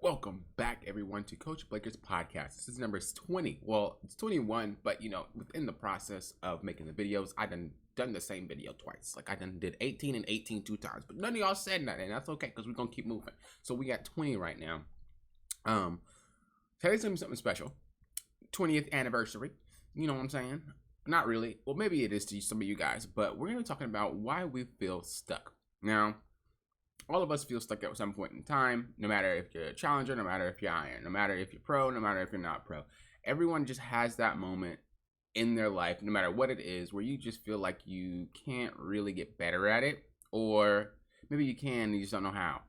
Welcome back, everyone, to Coach Blaker's podcast. This is number 20. Well, it's 21, but within the process of making the videos, I done the same video twice. Like I did 18 and 18 two times, but none of y'all said nothing. That's okay because we're gonna keep moving. So we got 20 right now. Today's gonna be something special. 20th anniversary. You know what I'm saying? Not really. Well, maybe it is to some of you guys, but we're gonna be talking about why we feel stuck. Now, all of us feel stuck at some point in time, no matter if you're a challenger, no matter if you're iron, no matter if you're pro, no matter if you're not pro. Everyone just has that moment in their life, no matter what it is, where you just feel like you can't really get better at it, or maybe you can and you just don't know how.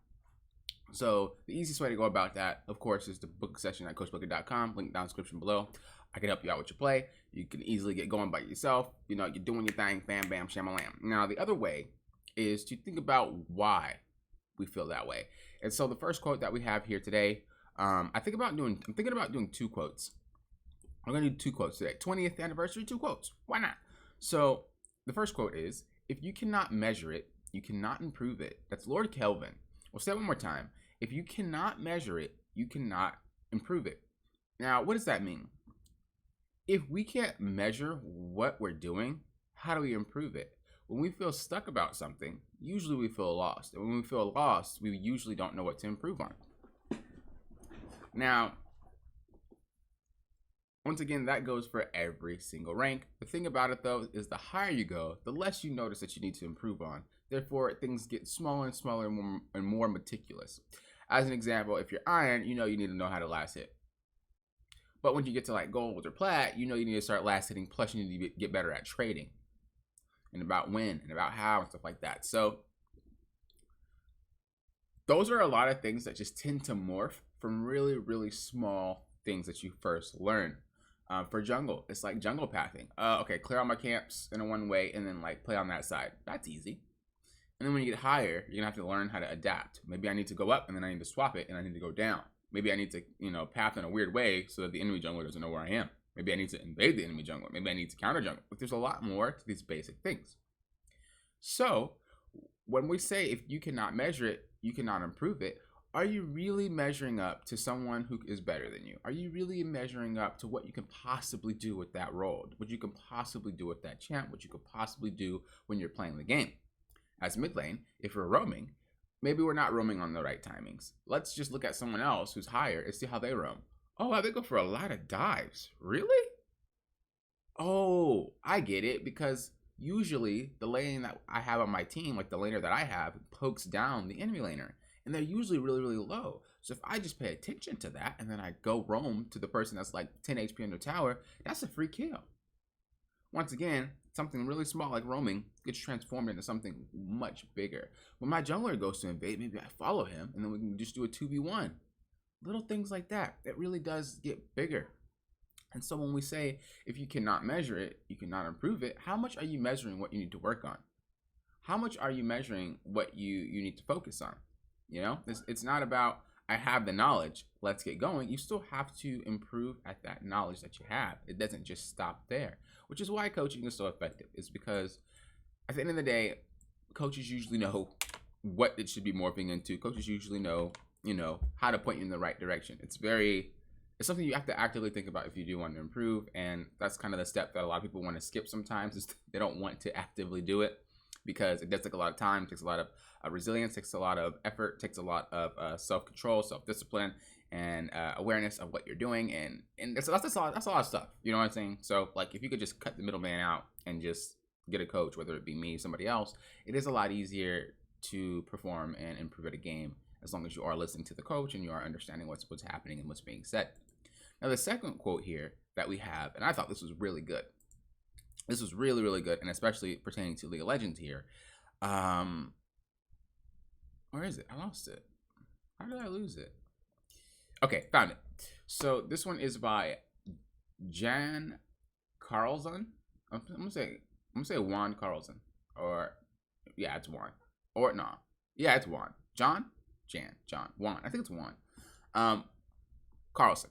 So the easiest way to go about that, of course, is the book session at coachblaker.com, link down in the description below. I can help you out with your play. You can easily get going by yourself. You're doing your thing, bam, bam, shamalam. Now, the other way is to think about why we feel that way. And so the first quote that we have here today, I'm thinking about doing two quotes. I'm gonna do two quotes today. 20th anniversary, two quotes. Why not? So the first quote is, if you cannot measure it, you cannot improve it. That's Lord Kelvin. We'll say it one more time. If you cannot measure it, you cannot improve it. Now, what does that mean? If we can't measure what we're doing, how do we improve it? When we feel stuck about something, usually we feel lost. And when we feel lost, we usually don't know what to improve on. Now, once again, that goes for every single rank. The thing about it, though, is the higher you go, the less you notice that you need to improve on. Therefore, things get smaller and smaller and more meticulous. As an example, if you're iron, you need to know how to last hit. But when you get to like gold or plat, you need to start last hitting, plus you need to get better at trading. And about when and about how and stuff like that. So those are a lot of things that just tend to morph from really, really small things that you first learn. For jungle, it's like jungle pathing. Okay, clear all my camps in a one way and then like play on that side. That's easy. And then when you get higher, you're gonna have to learn how to adapt. Maybe I need to go up and then I need to swap it and I need to go down. Maybe I need to, path in a weird way so that the enemy jungler doesn't know where I am. Maybe I need to invade the enemy jungler. Maybe I need to counter jungler. But there's a lot more to these basic things. So when we say if you cannot measure it, you cannot improve it, are you really measuring up to someone who is better than you? Are you really measuring up to what you can possibly do with that role? What you can possibly do with that champ? What you could possibly do when you're playing the game? As mid lane, if we're roaming, maybe we're not roaming on the right timings. Let's just look at someone else who's higher and see how they roam. Oh, wow, they go for a lot of dives. Really? Oh, I get it, because usually the lane that I have on my team, like the laner that I have, pokes down the enemy laner. And they're usually really, really low. So if I just pay attention to that and then I go roam to the person that's like 10 HP on the tower, that's a free kill. Once again, something really small like roaming gets transformed into something much bigger. When my jungler goes to invade, maybe I follow him and then we can just do a 2v1. Little things like that. It really does get bigger. And so when we say, if you cannot measure it, you cannot improve it, how much are you measuring what you need to work on? How much are you measuring what you need to focus on? It's not about, I have the knowledge, let's get going. You still have to improve at that knowledge that you have. It doesn't just stop there, which is why coaching is so effective. Is because at the end of the day, coaches usually know what it should be morphing into. Coaches usually know, how to point you in the right direction. It's something you have to actively think about if you do want to improve. And that's kind of the step that a lot of people want to skip sometimes, is they don't want to actively do it because it does take a lot of time, takes a lot of resilience, takes a lot of effort, takes a lot of self-control, self-discipline, and awareness of what you're doing. And that's a lot of stuff. You know what I'm saying? So like if you could just cut the middleman out and just get a coach, whether it be me, somebody else, it is a lot easier to perform and improve at a game, as long as you are listening to the coach and you are understanding what's happening and what's being said. Now, the second quote here that we have, and I thought this was really good. This was really, really good, and especially pertaining to League of Legends here. Where is it? I lost it. How did I lose it? Okay, found it. So this one is by Jan Carlson. I'm gonna say Juan Carlson. Or yeah, it's Juan. Or no. Yeah, it's Juan. John, Juan. I think it's Juan. Carlson.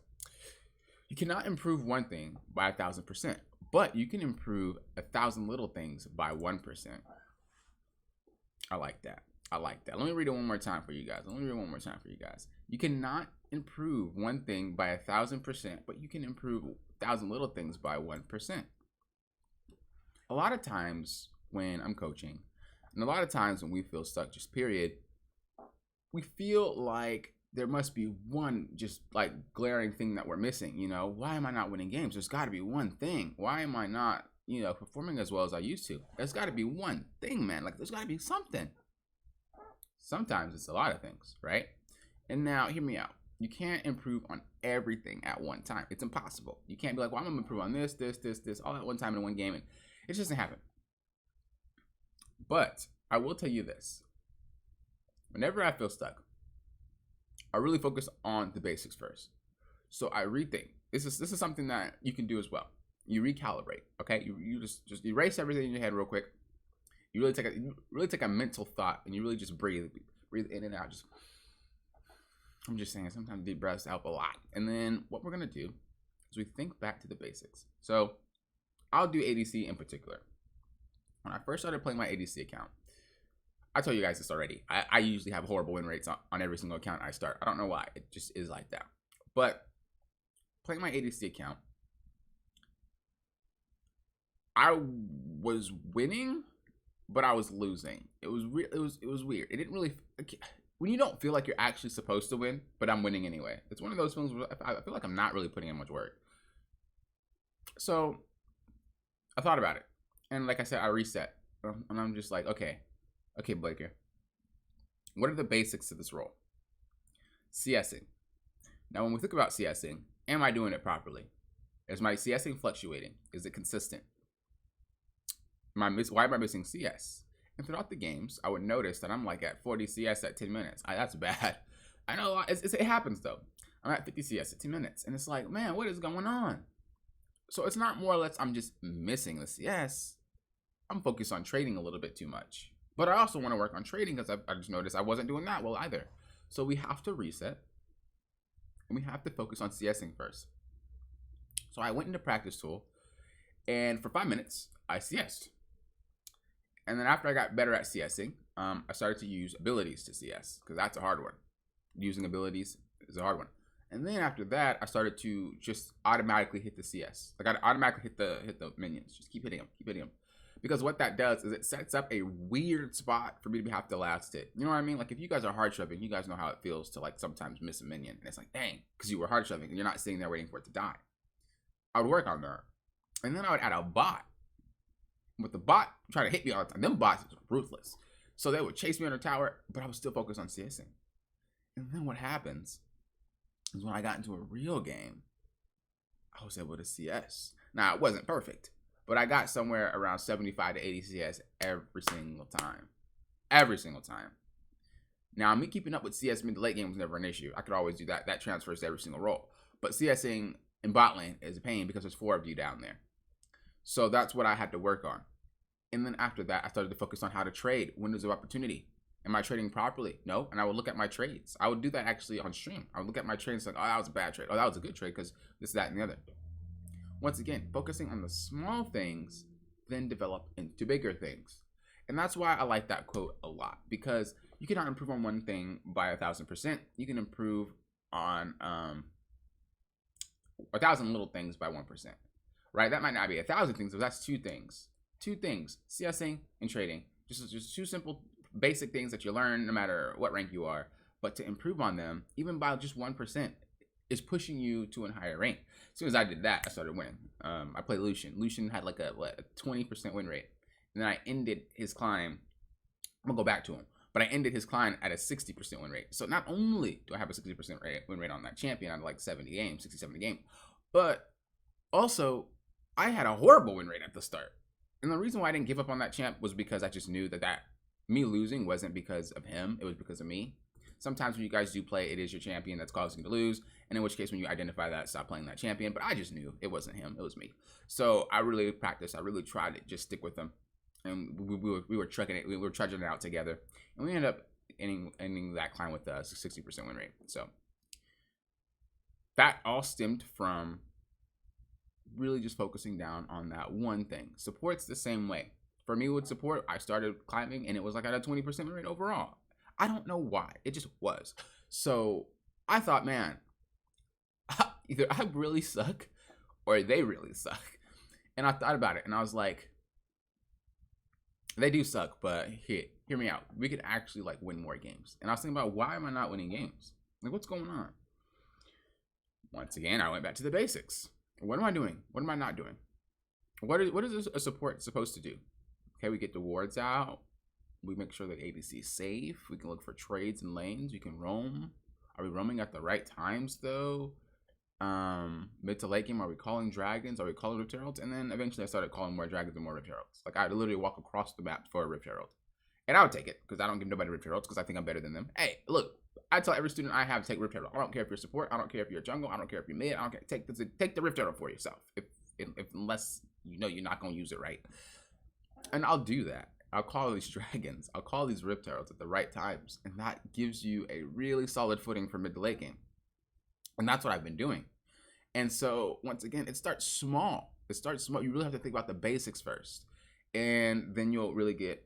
You cannot improve one thing by 1,000%, but you can improve 1,000 little things by 1%. I like that. Let me read it one more time for you guys. You cannot improve one thing by 1,000%, but you can improve 1,000 little things by 1%. A lot of times when I'm coaching, and a lot of times when we feel stuck, just period, we feel like there must be one just like glaring thing that we're missing. Why am I not winning games? There's got to be one thing. Why am I not, performing as well as I used to? There's got to be one thing, man. Like, there's got to be something. Sometimes it's a lot of things, right? And now, hear me out. You can't improve on everything at one time. It's impossible. You can't be like, well, I'm going to improve on this, all at one time in one game. And it just doesn't happen. But I will tell you this. Whenever I feel stuck, I really focus on the basics first. So I rethink. This is something that you can do as well. You recalibrate, okay? You just erase everything in your head real quick. You really take a mental thought, and you really just breathe in and out. I'm just saying, sometimes deep breaths help a lot. And then what we're gonna do is we think back to the basics. So I'll do ADC in particular. When I first started playing my ADC account, I told you guys this already. I usually have horrible win rates on every single account I start. I don't know why. It just is like that. But playing my ADC account, I was winning, but I was losing. It was weird. It didn't really. When you don't feel like you're actually supposed to win, but I'm winning anyway. It's one of those things where I feel like I'm not really putting in much work. So I thought about it, and like I said, I reset, and I'm just like, okay, Blaker, what are the basics to this role? CSing. Now, when we think about CSing, am I doing it properly? Is my CSing fluctuating? Is it consistent? Why am I missing CS? And throughout the games, I would notice that I'm like at 40 CS at 10 minutes. That's bad. I know it happens though. I'm at 50 CS at 10 minutes, and it's like, man, what is going on? So it's not more or less I'm just missing the CS. I'm focused on trading a little bit too much. But I also want to work on trading because I just noticed I wasn't doing that well either. So we have to reset, and we have to focus on CSing first. So I went into practice tool, and for 5 minutes, I CS'd. And then after I got better at CSing, I started to use abilities to CS, because that's a hard one. Using abilities is a hard one. And then after that, I started to just automatically hit the CS. Like, I'd automatically hit the minions. Just keep hitting them. Because what that does is it sets up a weird spot for me to have to last it. You know what I mean? Like, if you guys are hard shoving, you guys know how it feels to like sometimes miss a minion. And it's like, dang, because you were hard shoving and you're not sitting there waiting for it to die. I would work on that. And then I would add a bot. But the bot tried to hit me all the time. Them bots were ruthless. So they would chase me under tower, but I was still focused on CSing. And then what happens is when I got into a real game, I was able to CS. Now, it wasn't perfect, but I got somewhere around 75 to 80 CS every single time. Every single time. Now, me keeping up with CS mid to late game was never an issue. I could always do that. That transfers to every single role. But CSing in bot lane is a pain because there's 4 of you down there. So that's what I had to work on. And then after that, I started to focus on how to trade. Windows of opportunity. Am I trading properly? No. And I would look at my trades. I would do that actually on stream. I would look at my trades like, oh, that was a bad trade. Oh, that was a good trade because this, that, and the other. Once again, focusing on the small things, then develop into bigger things. And that's why I like that quote a lot, because you cannot improve on one thing by 1,000%. You can improve on 1,000 little things by 1%. Right? That might not be 1,000 things, but that's 2 things. 2 things, CSing and trading. Just 2 simple, basic things that you learn no matter what rank you are. But to improve on them, even by just 1%, is pushing you to a higher rank. As soon as I did that, I started winning. I played Lucian. Lucian had like a 20% win rate. And then I ended his climb. I'm going to go back to him. But I ended his climb at a 60% win rate. So not only do I have a 60% win rate on that champion out of like 70 games, 60, 70 games, but also I had a horrible win rate at the start. And the reason why I didn't give up on that champ was because I just knew that me losing wasn't because of him. It was because of me. Sometimes when you guys do play, it is your champion that's causing you to lose. And in which case, when you identify that, stop playing that champion. But I just knew it wasn't him. It was me. So I really practiced. I really tried to just stick with him. And we were trucking it. We were trudging it out together. And we ended up ending that climb with a 60% win rate. So that all stemmed from really just focusing down on that one thing. Support's the same way. For me with support, I started climbing and it was like at a 20% win rate overall. I don't know why. It just was. So I thought, man, either I really suck or they really suck. And I thought about it, and I was like, they do suck, but hear me out. We could actually like win more games. And I was thinking about, why am I not winning games? Like, what's going on? Once again, I went back to the basics. What am I doing? What am I not doing? What is a support supposed to do? Okay, we get the wards out. We make sure that ADC is safe. We can look for trades and lanes. We can roam. Are we roaming at the right times though? Mid to late game, are we calling dragons? Are we calling Rift Heralds? And then eventually I started calling more dragons and more Rift Heralds. Like, I would literally walk across the map for a Rift Herald. And I would take it, because I don't give nobody Rift Heralds, because I think I'm better than them. Hey, look, I tell every student I have to take Rift Herald. I don't care if you're support. I don't care if you're jungle. I don't care if you're mid. I don't care. Take the Rift Herald for yourself. If unless you know you're not going to use it right. And I'll do that. I'll call these dragons. I'll call these Rift Heralds at the right times. And that gives you a really solid footing for mid to late game. And that's what I've been doing. And so, once again, it starts small. It starts small. You really have to think about the basics first. And then you'll really get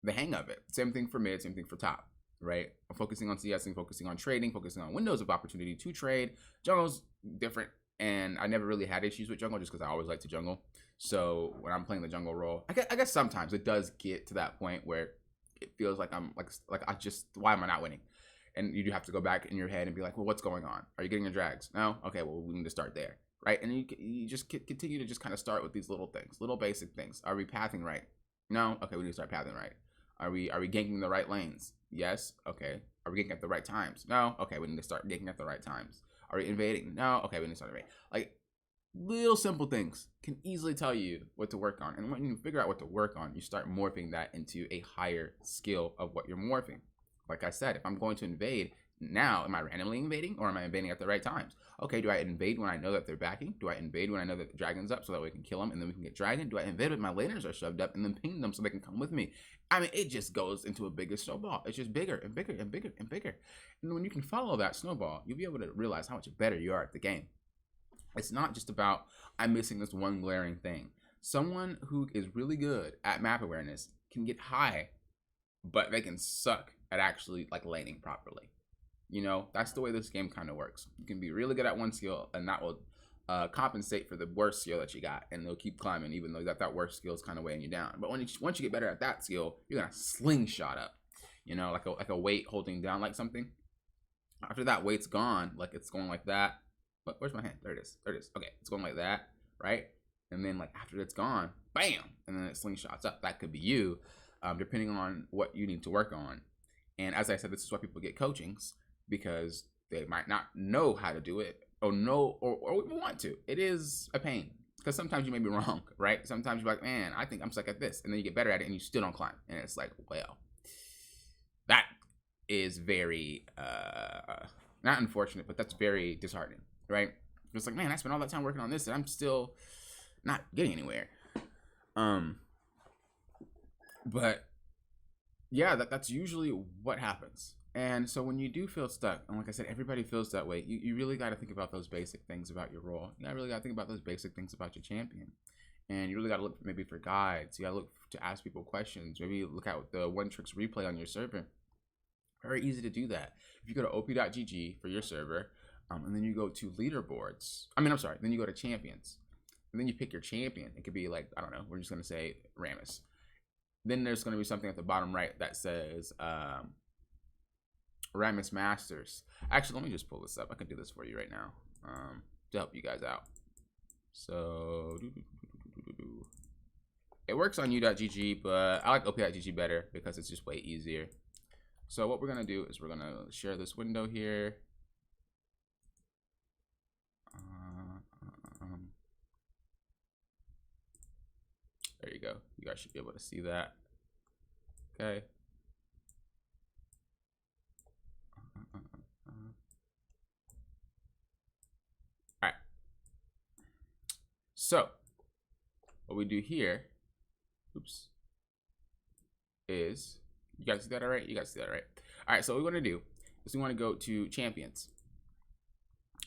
the hang of it. Same thing for mid, same thing for top, right? I'm focusing on CSing, focusing on trading, focusing on windows of opportunity to trade. Jungle's different. And I never really had issues with jungle just because I always like to jungle. So when I'm playing the jungle role, I guess sometimes it does get to that point where it feels like I'm like why am I not winning? And you do have to go back in your head and be like, well, what's going on? Are you getting your drags? No? Okay, well, we need to start there, right? And you just continue to just kind of start with these little things, little basic things. Are we pathing right? No? Okay, we need to start pathing right. Are we ganking the right lanes? Yes? Okay. Are we ganking at the right times? No? Okay, we need to start ganking at the right times. Are we invading? No? Okay, we need to start invading. Like, little simple things can easily tell you what to work on. And when you figure out what to work on, you start morphing that into a higher skill of what you're morphing. Like I said, if I'm going to invade, now am I randomly invading or am I invading at the right times? Okay, do I invade when I know that they're backing? Do I invade when I know that the dragon's up so that we can kill them and then we can get dragon? Do I invade when my laners are shoved up and then ping them so they can come with me? I mean, it just goes into a bigger snowball. It's just bigger and bigger and bigger and bigger. And when you can follow that snowball, you'll be able to realize how much better you are at the game. It's not just about, I'm missing this one glaring thing. Someone who is really good at map awareness can get high, but they can suck at actually like laning properly. You know, that's the way this game kind of works. You can be really good at one skill and that will compensate for the worst skill that you got, and they'll keep climbing even though that worst skill is kind of weighing you down. But once you get better at that skill, you're gonna slingshot up, you know, like a weight holding down like something. After that weight's gone, like it's going like that. But where's my hand? There it is. Okay, it's going like that, right? And then like after it's gone, bam, and then it slingshots up. That could be you, depending on what you need to work on. And as I said, this is why people get coachings, because they might not know how to do it or even want to. It is a pain because sometimes you may be wrong, right? Sometimes you're like, man, I think I'm stuck at this. And then you get better at it and you still don't climb. And it's like, well, that is very, not unfortunate, but that's very disheartening, right? It's like, man, I spent all that time working on this and I'm still not getting anywhere. But yeah, that's usually what happens. And so when you do feel stuck, and like I said, everybody feels that way, you really got to think about those basic things about your role. You really got to think about those basic things about your champion. And you really got to look maybe for guides. You got to look to ask people questions. Maybe look at the One Tricks replay on your server. Very easy to do that. If you go to op.gg for your server, and then you go to leaderboards. Then you go to champions. And then you pick your champion. It could be like, I don't know, we're just going to say Rammus. Then there's going to be something at the bottom right that says Rammus Masters. Actually, let me just pull this up. I can do this for you right now to help you guys out. So it works on u.gg, but I like op.gg better because it's just way easier. So what we're going to do is we're going to share this window here. There you go. You guys should be able to see that. Okay. All right. So what we do here, oops, is, you guys see that all right? You guys see that all right? All right, so what we want to do is we want to go to champions.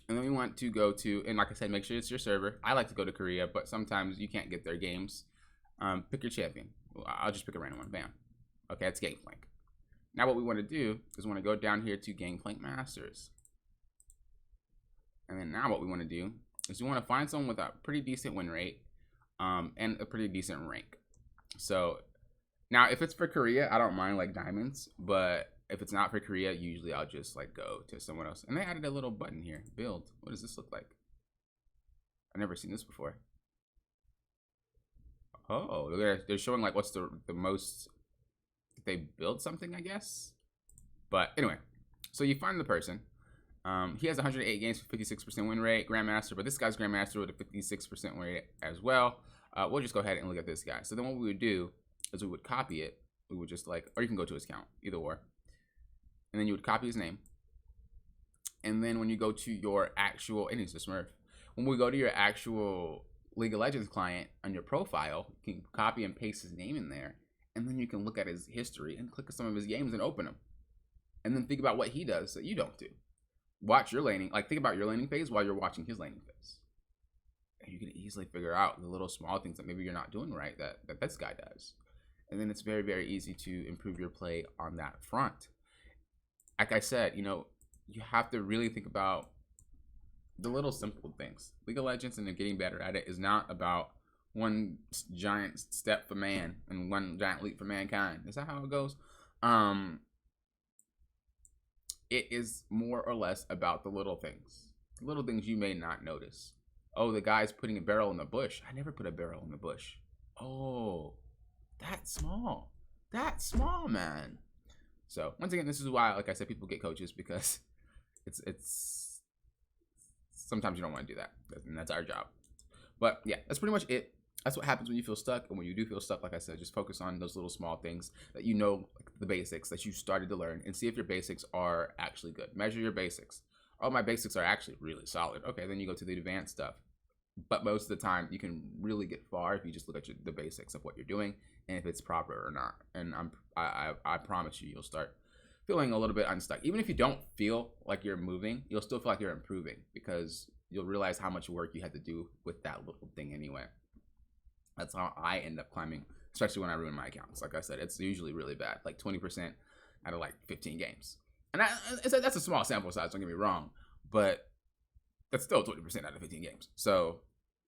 And then we want to go to, and like I said, make sure it's your server. I like to go to Korea, but sometimes you can't get their games. Pick your champion. I'll just pick a random one. Bam. Okay, it's Gangplank. Now what we want to do is we want to go down here to Gangplank Masters. And then now what we want to do is we want to find someone with a pretty decent win rate and a pretty decent rank. So now if it's for Korea, I don't mind like diamonds, but if it's not for Korea, usually I'll just like go to someone else. And they added a little button here, build. What does this look like? I've never seen this before. Oh, they're showing like what's the most they build something, I guess. But anyway, so you find the person. He has 108 games for 56% win rate, Grandmaster, but this guy's Grandmaster with a 56% win rate as well. We'll just go ahead and look at this guy. So then what we would do is we would copy it. We would just like, or you can go to his account, either or. And then you would copy his name. And then when you go to your actual, and it's a Smurf. When we go to your actual League of Legends client on your profile, you can copy and paste his name in there. And then you can look at his history and click on some of his games and open them. And then think about what he does that you don't do. Watch your laning, like think about your laning phase while you're watching his laning phase. And you can easily figure out the little small things that maybe you're not doing right that this guy does. And then it's very, very easy to improve your play on that front. Like I said, you know, you have to really think about the little simple things. League of Legends and getting better at it is not about one giant step for man and one giant leap for mankind. Is that how it goes? It is more or less about the little things. The little things you may not notice. Oh, the guy's putting a barrel in the bush. I never put a barrel in the bush. Oh, that's small. That's small, man. So once again, this is why, like I said, people get coaches, because it's sometimes you don't want to do that, and that's our job. But yeah, that's pretty much it. That's what happens when you feel stuck. And when you do feel stuck, like I said, just focus on those little small things that you know, like the basics that you started to learn, and see if your basics are actually good. Measure your basics. Oh, my basics are actually really solid. Okay, then you go to the advanced stuff. But most of the time, you can really get far if you just look at the basics of what you're doing and if it's proper or not. And I promise you, you'll start feeling a little bit unstuck. Even if you don't feel like you're moving, you'll still feel like you're improving, because you'll realize how much work you had to do with that little thing anyway. That's how I end up climbing, especially when I ruin my accounts. Like I said, it's usually really bad, like 20% out of like 15 games. And that's a small sample size, don't get me wrong, but that's still 20% out of 15 games. So,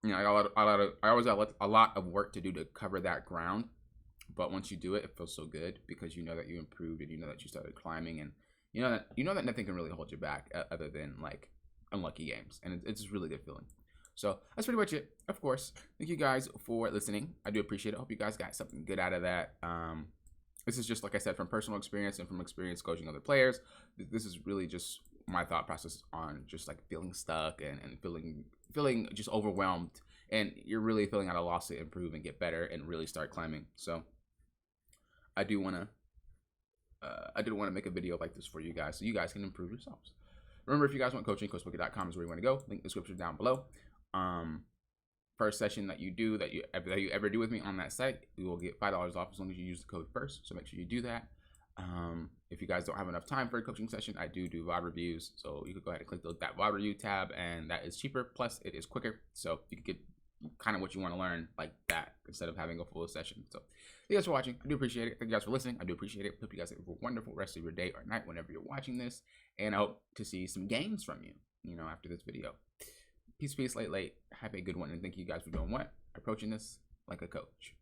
you know, I always have a lot of work to do to cover that ground. But once you do it, it feels so good, because you know that you improved and you know that you started climbing, and you know that nothing can really hold you back other than like unlucky games, and it's just really good feeling. So that's pretty much it. Of course, thank you guys for listening. I do appreciate it. I hope you guys got something good out of that. This is just, like I said, from personal experience and from experience coaching other players. This is really just my thought process on just like feeling stuck and feeling just overwhelmed, and you're really feeling at a loss to improve and get better and really start climbing. So I did want to make a video like this for you guys, so you guys can improve yourselves. Remember, if you guys want coaching, CoachBookie.com is where you want to go. Link in the description down below. First session that you ever do with me on that site, you will get $5 off as long as you use the code FIRST. So make sure you do that. If you guys don't have enough time for a coaching session, I do VOD reviews. So you could go ahead and click that VOD review tab, and that is cheaper. Plus, it is quicker. So you can get kind of what you want to learn like that instead of having a full session. So thank you guys for watching. I do appreciate it. Thank you guys for listening. I do appreciate it. Hope you guys have a wonderful rest of your day or night whenever you're watching this. And I hope to see some games from you, after this video. Peace, late. Have a good one. And thank you guys for doing what? Approaching this like a coach.